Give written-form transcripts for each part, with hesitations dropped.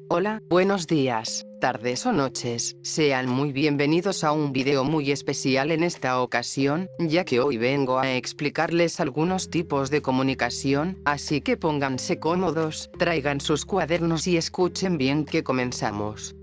Hola, buenos días, tardes o noches, sean muy bienvenidos a un video muy especial en esta ocasión, ya que hoy vengo a explicarles algunos tipos de comunicación, así que pónganse cómodos, traigan sus cuadernos y escuchen bien que comenzamos.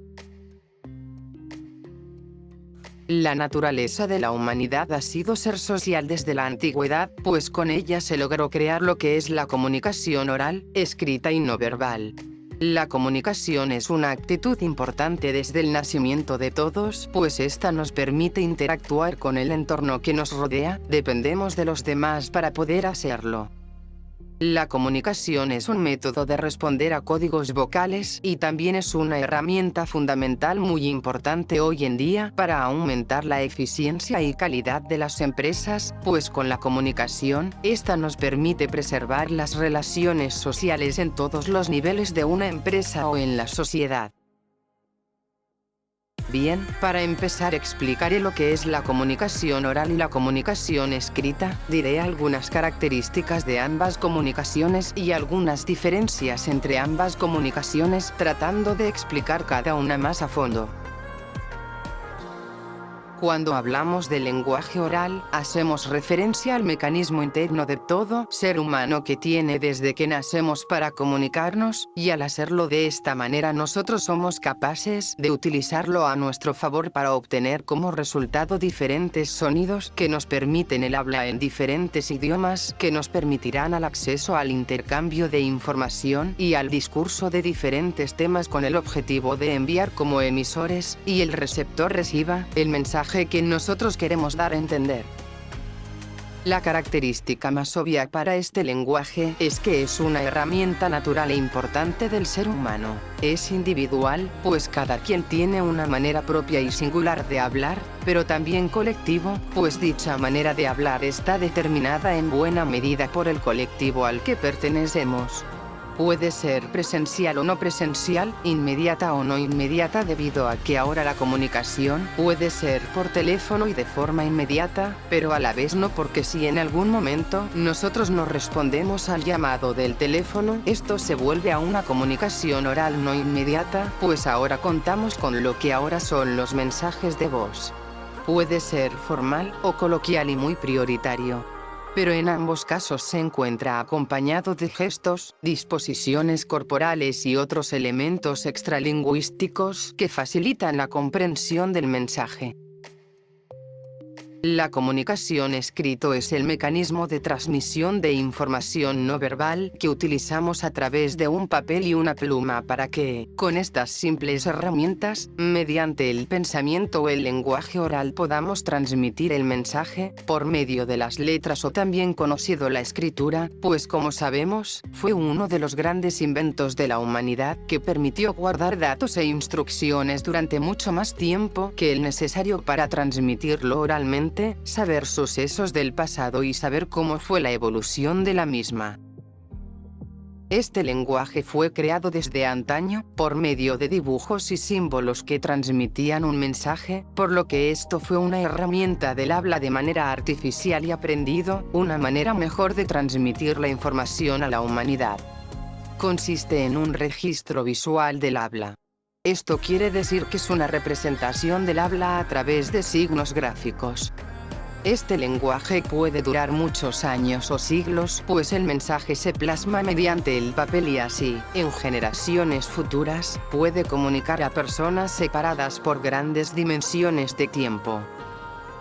La naturaleza de la humanidad ha sido ser social desde la antigüedad, pues con ella se logró crear lo que es la comunicación oral, escrita y no verbal. La comunicación es una actitud importante desde el nacimiento de todos, pues esta nos permite interactuar con el entorno que nos rodea, dependemos de los demás para poder hacerlo. La comunicación es un método de responder a códigos vocales y también es una herramienta fundamental muy importante hoy en día para aumentar la eficiencia y calidad de las empresas, pues con la comunicación, esta nos permite preservar las relaciones sociales en todos los niveles de una empresa o en la sociedad. Bien, para empezar explicaré lo que es la comunicación oral y la comunicación escrita, diré algunas características de ambas comunicaciones y algunas diferencias entre ambas comunicaciones, tratando de explicar cada una más a fondo. Cuando hablamos del lenguaje oral, hacemos referencia al mecanismo interno de todo ser humano que tiene desde que nacemos para comunicarnos, y al hacerlo de esta manera nosotros somos capaces de utilizarlo a nuestro favor para obtener como resultado diferentes sonidos que nos permiten el habla en diferentes idiomas, que nos permitirán el acceso al intercambio de información y al discurso de diferentes temas con el objetivo de enviar como emisores, y el receptor reciba el mensaje que nosotros queremos dar a entender. La característica más obvia para este lenguaje es que es una herramienta natural e importante del ser humano. Es individual, pues cada quien tiene una manera propia y singular de hablar, pero también colectivo, pues dicha manera de hablar está determinada en buena medida por el colectivo al que pertenecemos. Puede ser presencial o no presencial, inmediata o no inmediata, debido a que ahora la comunicación puede ser por teléfono y de forma inmediata, pero a la vez no, porque si en algún momento nosotros no respondemos al llamado del teléfono, esto se vuelve a una comunicación oral no inmediata, pues ahora contamos con lo que ahora son los mensajes de voz. Puede ser formal o coloquial y muy prioritario, pero en ambos casos se encuentra acompañado de gestos, disposiciones corporales y otros elementos extralingüísticos que facilitan la comprensión del mensaje. La comunicación escrito es el mecanismo de transmisión de información no verbal que utilizamos a través de un papel y una pluma para que, con estas simples herramientas, mediante el pensamiento o el lenguaje oral podamos transmitir el mensaje por medio de las letras, o también conocido la escritura, pues como sabemos, fue uno de los grandes inventos de la humanidad que permitió guardar datos e instrucciones durante mucho más tiempo que el necesario para transmitirlo oralmente, saber sucesos del pasado y saber cómo fue la evolución de la misma. Este lenguaje fue creado desde antaño, por medio de dibujos y símbolos que transmitían un mensaje, por lo que esto fue una herramienta del habla de manera artificial y aprendido, una manera mejor de transmitir la información a la humanidad. Consiste en un registro visual del habla. Esto quiere decir que es una representación del habla a través de signos gráficos. Este lenguaje puede durar muchos años o siglos, pues el mensaje se plasma mediante el papel y así, en generaciones futuras, puede comunicar a personas separadas por grandes dimensiones de tiempo.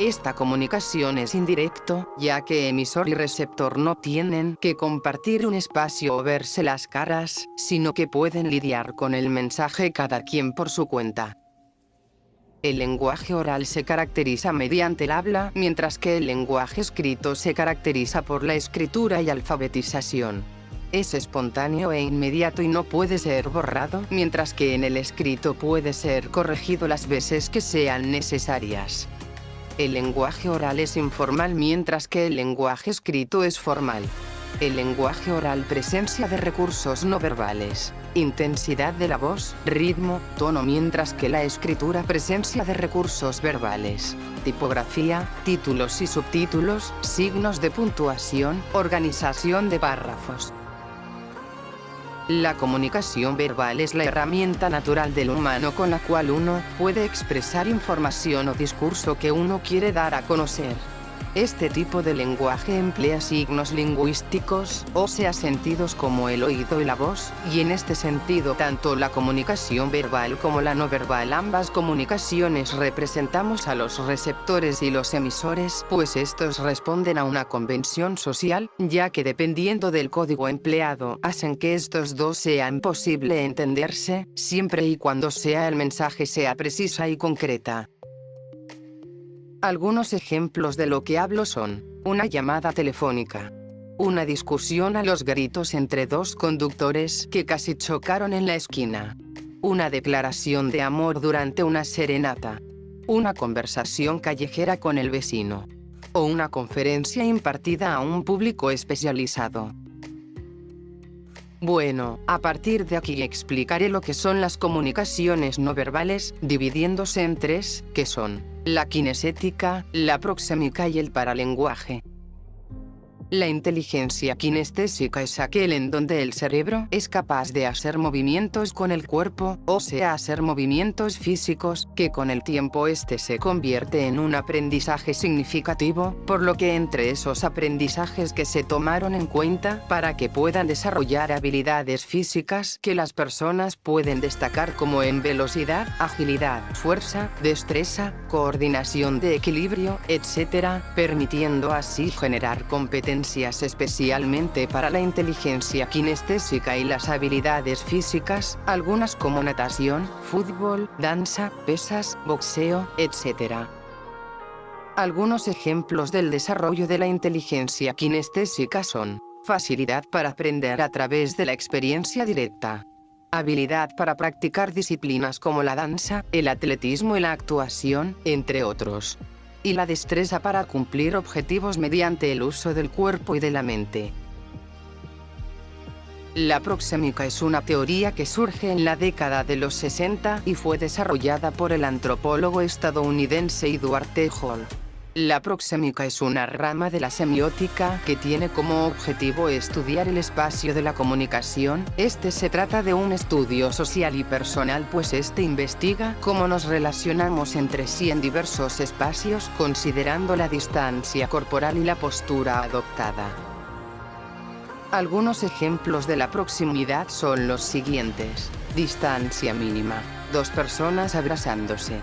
Esta comunicación es indirecto, ya que emisor y receptor no tienen que compartir un espacio o verse las caras, sino que pueden lidiar con el mensaje cada quien por su cuenta. El lenguaje oral se caracteriza mediante el habla, mientras que el lenguaje escrito se caracteriza por la escritura y alfabetización. Es espontáneo e inmediato y no puede ser borrado, mientras que en el escrito puede ser corregido las veces que sean necesarias. El lenguaje oral es informal, mientras que el lenguaje escrito es formal. El lenguaje oral presencia de recursos no verbales, intensidad de la voz, ritmo, tono, mientras que la escritura presencia de recursos verbales, tipografía, títulos y subtítulos, signos de puntuación, organización de párrafos. La comunicación verbal es la herramienta natural del humano con la cual uno puede expresar información o discurso que uno quiere dar a conocer. Este tipo de lenguaje emplea signos lingüísticos, o sea sentidos como el oído y la voz, y en este sentido tanto la comunicación verbal como la no verbal, ambas comunicaciones representamos a los receptores y los emisores, pues estos responden a una convención social, ya que dependiendo del código empleado, hacen que estos dos sean posible entenderse, siempre y cuando el mensaje sea precisa y concreta. Algunos ejemplos de lo que hablo son: una llamada telefónica, una discusión a los gritos entre dos conductores que casi chocaron en la esquina, una declaración de amor durante una serenata, una conversación callejera con el vecino, o una conferencia impartida a un público especializado. Bueno, a partir de aquí explicaré lo que son las comunicaciones no verbales, dividiéndose en tres, que son la kinesética, la proxémica y el paralenguaje. La inteligencia kinestésica es aquel en donde el cerebro es capaz de hacer movimientos con el cuerpo, o sea, hacer movimientos físicos, que con el tiempo se convierte en un aprendizaje significativo, por lo que entre esos aprendizajes que se tomaron en cuenta para que puedan desarrollar habilidades físicas que las personas pueden destacar como en velocidad, agilidad, fuerza, destreza, coordinación de equilibrio, etc., permitiendo así generar competencias especialmente para la inteligencia kinestésica y las habilidades físicas, algunas como natación, fútbol, danza, pesas, boxeo, etc. Algunos ejemplos del desarrollo de la inteligencia kinestésica son: facilidad para aprender a través de la experiencia directa, habilidad para practicar disciplinas como la danza, el atletismo y la actuación, entre otros, y la destreza para cumplir objetivos mediante el uso del cuerpo y de la mente. La proxémica es una teoría que surge en la década de los 60 y fue desarrollada por el antropólogo estadounidense Edward T. Hall. La proxémica es una rama de la semiótica que tiene como objetivo estudiar el espacio de la comunicación. Se trata de un estudio social y personal, pues investiga cómo nos relacionamos entre sí en diversos espacios, considerando la distancia corporal y la postura adoptada. Algunos ejemplos de la proximidad son los siguientes: distancia mínima, dos personas abrazándose;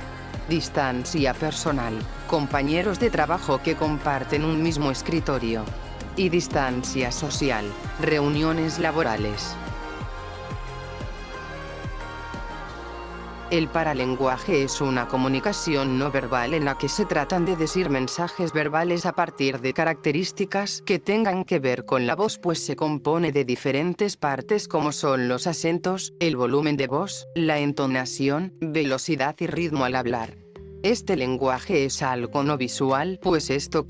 distancia personal, compañeros de trabajo que comparten un mismo escritorio; y distancia social, reuniones laborales. El paralenguaje es una comunicación no verbal en la que se tratan de decir mensajes verbales a partir de características que tengan que ver con la voz, pues se compone de diferentes partes como son los acentos, el volumen de voz, la entonación, velocidad y ritmo al hablar. Este lenguaje es algo no visual, pues esto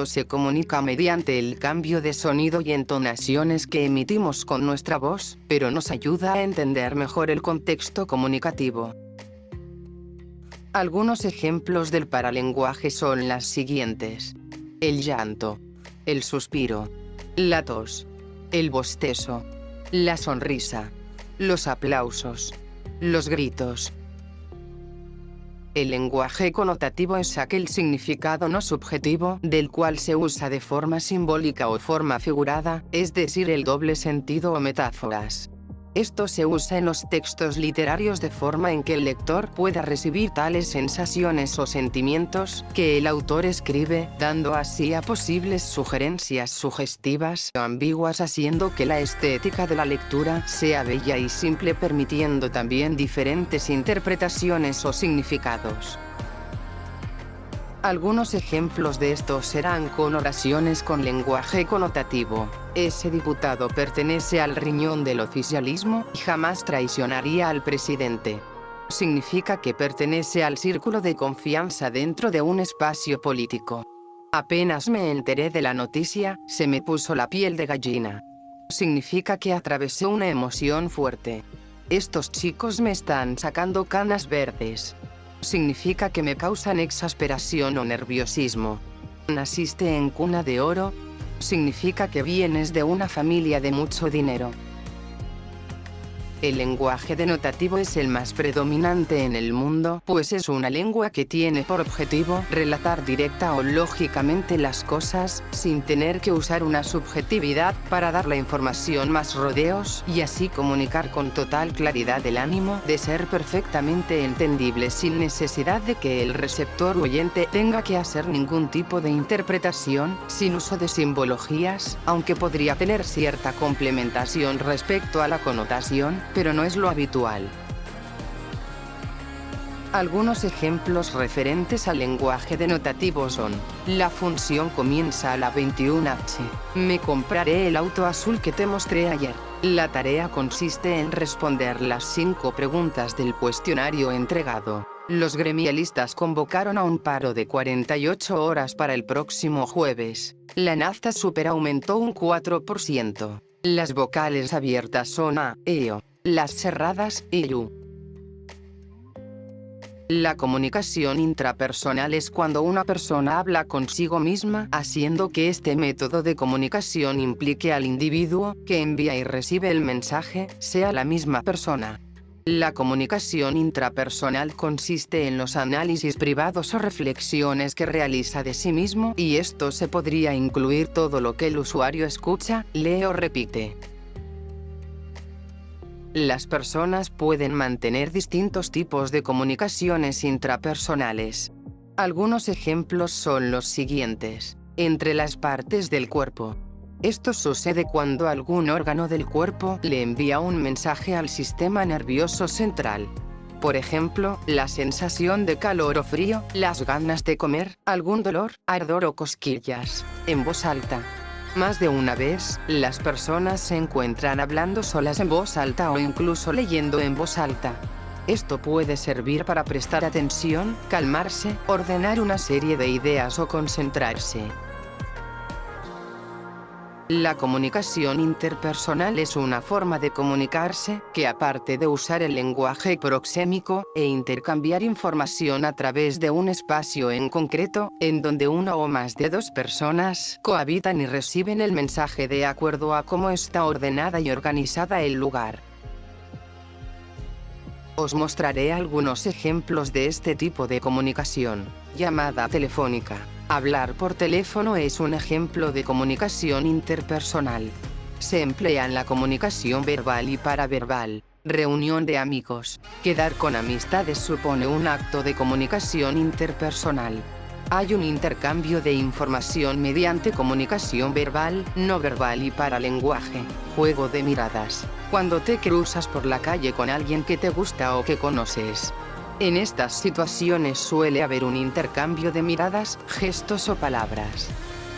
se comunica mediante el cambio de sonido y entonaciones que emitimos con nuestra voz, pero nos ayuda a entender mejor el contexto comunicativo. Algunos ejemplos del paralenguaje son las siguientes: el llanto, el suspiro, la tos, el bostezo, la sonrisa, los aplausos, los gritos. El lenguaje connotativo es aquel significado no subjetivo, del cual se usa de forma simbólica o forma figurada, es decir, el doble sentido o metáforas. Esto se usa en los textos literarios de forma en que el lector pueda recibir tales sensaciones o sentimientos que el autor escribe, dando así a posibles sugerencias sugestivas o ambiguas, haciendo que la estética de la lectura sea bella y simple, permitiendo también diferentes interpretaciones o significados. Algunos ejemplos de esto serán con oraciones con lenguaje connotativo: ese diputado pertenece al riñón del oficialismo y jamás traicionaría al presidente. Significa que pertenece al círculo de confianza dentro de un espacio político. Apenas me enteré de la noticia, se me puso la piel de gallina. Significa que atravesé una emoción fuerte. Estos chicos me están sacando canas verdes. Significa que me causan exasperación o nerviosismo. ¿Naciste en cuna de oro? Significa que vienes de una familia de mucho dinero. El lenguaje denotativo es el más predominante en el mundo, pues es una lengua que tiene por objetivo relatar directa o lógicamente las cosas, sin tener que usar una subjetividad para dar la información más rodeos, y así comunicar con total claridad el ánimo de ser perfectamente entendible sin necesidad de que el receptor o oyente tenga que hacer ningún tipo de interpretación, sin uso de simbologías, aunque podría tener cierta complementación respecto a la connotación, pero no es lo habitual. Algunos ejemplos referentes al lenguaje denotativo son: la función comienza a la 21h. Me compraré el auto azul que te mostré ayer. La tarea consiste en responder las 5 preguntas del cuestionario entregado. Los gremialistas convocaron a un paro de 48 horas para el próximo jueves. La nafta aumentó un 4%. Las vocales abiertas son A, E, O. Las cerradas, I, U. La comunicación intrapersonal es cuando una persona habla consigo misma, haciendo que este método de comunicación implique al individuo que envía y recibe el mensaje sea la misma persona. La comunicación intrapersonal consiste en los análisis privados o reflexiones que realiza de sí mismo, y esto se podría incluir todo lo que el usuario escucha, lee o repite. Las personas pueden mantener distintos tipos de comunicaciones intrapersonales. Algunos ejemplos son los siguientes. Entre las partes del cuerpo. Esto sucede cuando algún órgano del cuerpo le envía un mensaje al sistema nervioso central. Por ejemplo, la sensación de calor o frío, las ganas de comer, algún dolor, ardor o cosquillas. En voz alta. Más de una vez, las personas se encuentran hablando solas en voz alta o incluso leyendo en voz alta. Esto puede servir para prestar atención, calmarse, ordenar una serie de ideas o concentrarse. La comunicación interpersonal es una forma de comunicarse que, aparte de usar el lenguaje proxémico e intercambiar información a través de un espacio en concreto, en donde una o más de 2 personas cohabitan y reciben el mensaje de acuerdo a cómo está ordenada y organizada el lugar. Os mostraré algunos ejemplos de este tipo de comunicación. Llamada telefónica. Hablar por teléfono es un ejemplo de comunicación interpersonal. Se emplea en la comunicación verbal y paraverbal. Reunión de amigos. Quedar con amistades supone un acto de comunicación interpersonal. Hay un intercambio de información mediante comunicación verbal, no verbal y paralenguaje. Juego de miradas. Cuando te cruzas por la calle con alguien que te gusta o que conoces. En estas situaciones suele haber un intercambio de miradas, gestos o palabras.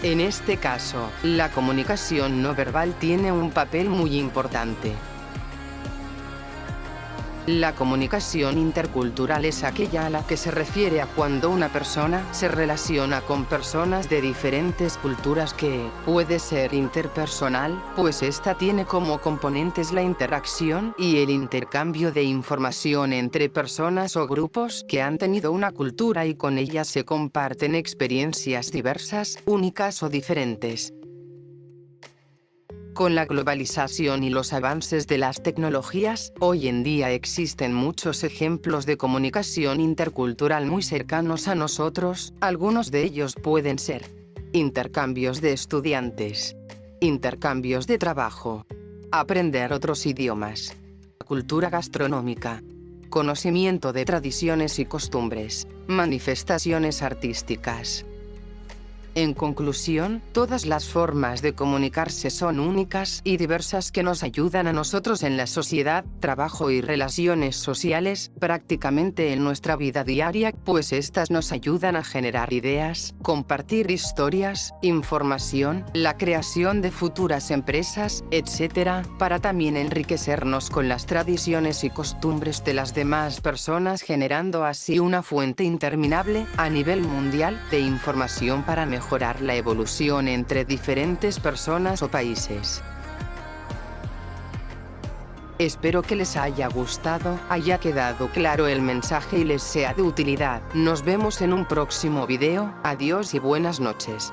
En este caso, la comunicación no verbal tiene un papel muy importante. La comunicación intercultural es aquella a la que se refiere a cuando una persona se relaciona con personas de diferentes culturas que puede ser interpersonal, pues esta tiene como componentes la interacción y el intercambio de información entre personas o grupos que han tenido una cultura y con ellas se comparten experiencias diversas, únicas o diferentes. Con la globalización y los avances de las tecnologías, hoy en día existen muchos ejemplos de comunicación intercultural muy cercanos a nosotros. Algunos de ellos pueden ser: intercambios de estudiantes, intercambios de trabajo, aprender otros idiomas, cultura gastronómica, conocimiento de tradiciones y costumbres, manifestaciones artísticas. En conclusión, todas las formas de comunicarse son únicas y diversas que nos ayudan a nosotros en la sociedad, trabajo y relaciones sociales, prácticamente en nuestra vida diaria, pues estas nos ayudan a generar ideas, compartir historias, información, la creación de futuras empresas, etc., para también enriquecernos con las tradiciones y costumbres de las demás personas, generando así una fuente interminable, a nivel mundial, de información para mejorar la evolución entre diferentes personas o países. Espero que les haya gustado, haya quedado claro el mensaje y les sea de utilidad. Nos vemos en un próximo video. Adiós y buenas noches.